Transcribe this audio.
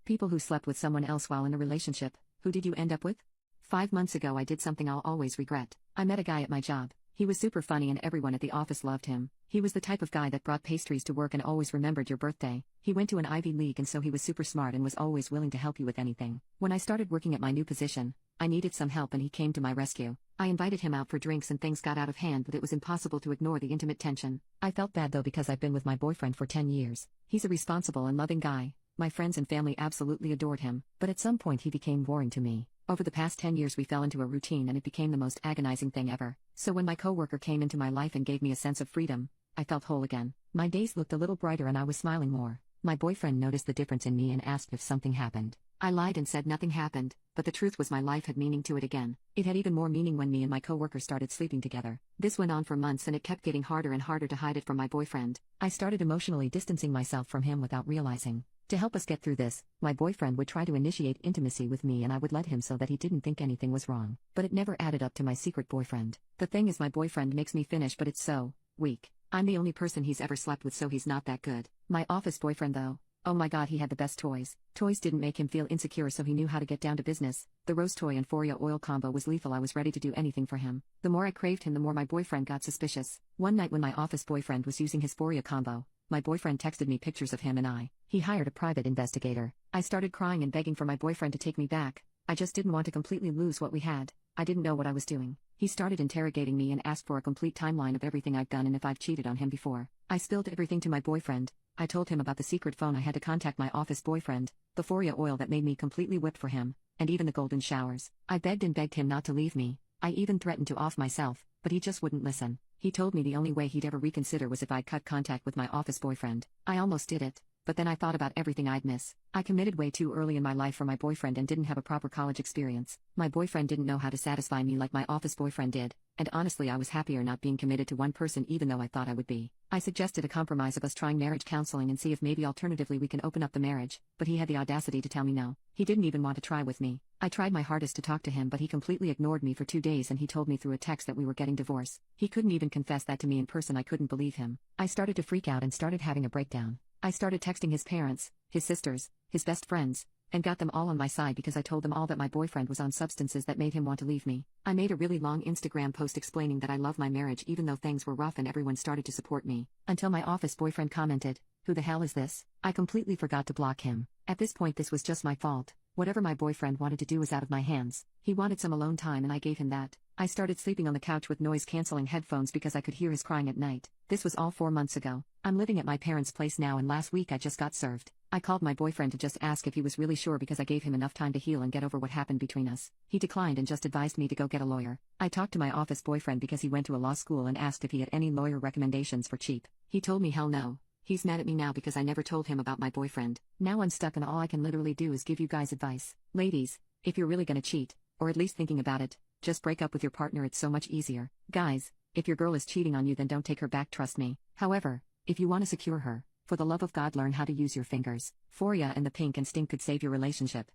People who slept with someone else while in a relationship. Who did you end up with? 5 months ago, I did something I'll always regret. I met a guy at my job. He was super funny and everyone at the office loved him. He was the type of guy that brought pastries to work and always remembered your birthday. He went to an Ivy League and so he was super smart and was always willing to help you with anything. When I started working at my new position, I needed some help and he came to my rescue. I invited him out for drinks and things got out of hand, but it was impossible to ignore the intimate tension. I felt bad though because I've been with my boyfriend for 10 years. He's a responsible and loving guy. My friends and family absolutely adored him, but at some point he became boring to me. Over the past 10 years we fell into a routine and it became the most agonizing thing ever. So when my coworker came into my life and gave me a sense of freedom, I felt whole again. My days looked a little brighter and I was smiling more. My boyfriend noticed the difference in me and asked if something happened. I lied and said nothing happened, but the truth was my life had meaning to it again. It had even more meaning when me and my coworker started sleeping together. This went on for months and it kept getting harder and harder to hide it from my boyfriend. I started emotionally distancing myself from him without realizing. To help us get through this, my boyfriend would try to initiate intimacy with me and I would let him so that he didn't think anything was wrong. But it never added up to my secret boyfriend. The thing is, my boyfriend makes me finish, but it's so weak. I'm the only person he's ever slept with, so he's not that good. My office boyfriend though, oh my god, he had the best toys. Toys didn't make him feel insecure, so he knew how to get down to business. The rose toy and Foria oil combo was lethal. I was ready to do anything for him. The more I craved him, the more my boyfriend got suspicious. One night when my office boyfriend was using his Foria combo, my boyfriend texted me pictures of him and he hired a private investigator. I started crying and begging for my boyfriend to take me back. I just didn't want to completely lose what we had. I didn't know what I was doing. He started interrogating me and asked for a complete timeline of everything I've done and if I've cheated on him before. I spilled everything to my boyfriend. I told him about the secret phone I had to contact my office boyfriend, the Foria oil that made me completely whipped for him, and even the golden showers. I begged and begged him not to leave me. I even threatened to off myself, but he just wouldn't listen. He told me the only way he'd ever reconsider was if I'd cut contact with my office boyfriend. I almost did it, but then I thought about everything I'd miss. I committed way too early in my life for my boyfriend and didn't have a proper college experience. My boyfriend didn't know how to satisfy me like my office boyfriend did, and honestly I was happier not being committed to one person even though I thought I would be. I suggested a compromise of us trying marriage counseling and see if maybe alternatively we can open up the marriage, but he had the audacity to tell me no. He didn't even want to try with me. I tried my hardest to talk to him, but he completely ignored me for 2 days and he told me through a text that we were getting divorced. He couldn't even confess that to me in person. I couldn't believe him. I started to freak out and started having a breakdown. I started texting his parents, his sisters, his best friends, and got them all on my side because I told them all that my boyfriend was on substances that made him want to leave me. I made a really long Instagram post explaining that I love my marriage even though things were rough, and everyone started to support me. Until my office boyfriend commented, "Who the hell is this?" I completely forgot to block him. At this point this was just my fault. Whatever my boyfriend wanted to do was out of my hands. He wanted some alone time and I gave him that. I started sleeping on the couch with noise-canceling headphones because I could hear his crying at night. This was all 4 months ago. I'm living at my parents' place now and last week I just got served. I called my boyfriend to just ask if he was really sure because I gave him enough time to heal and get over what happened between us. He declined and just advised me to go get a lawyer. I talked to my office boyfriend because he went to a law school and asked if he had any lawyer recommendations for cheap. He told me hell no. He's mad at me now because I never told him about my boyfriend. Now I'm stuck and all I can literally do is give you guys advice. Ladies, if you're really gonna cheat, or at least thinking about it, just break up with your partner. It's so much easier. Guys, if your girl is cheating on you, then don't take her back, trust me. However, if you want to secure her, for the love of God learn how to use your fingers. Foria and the pink and stink could save your relationship.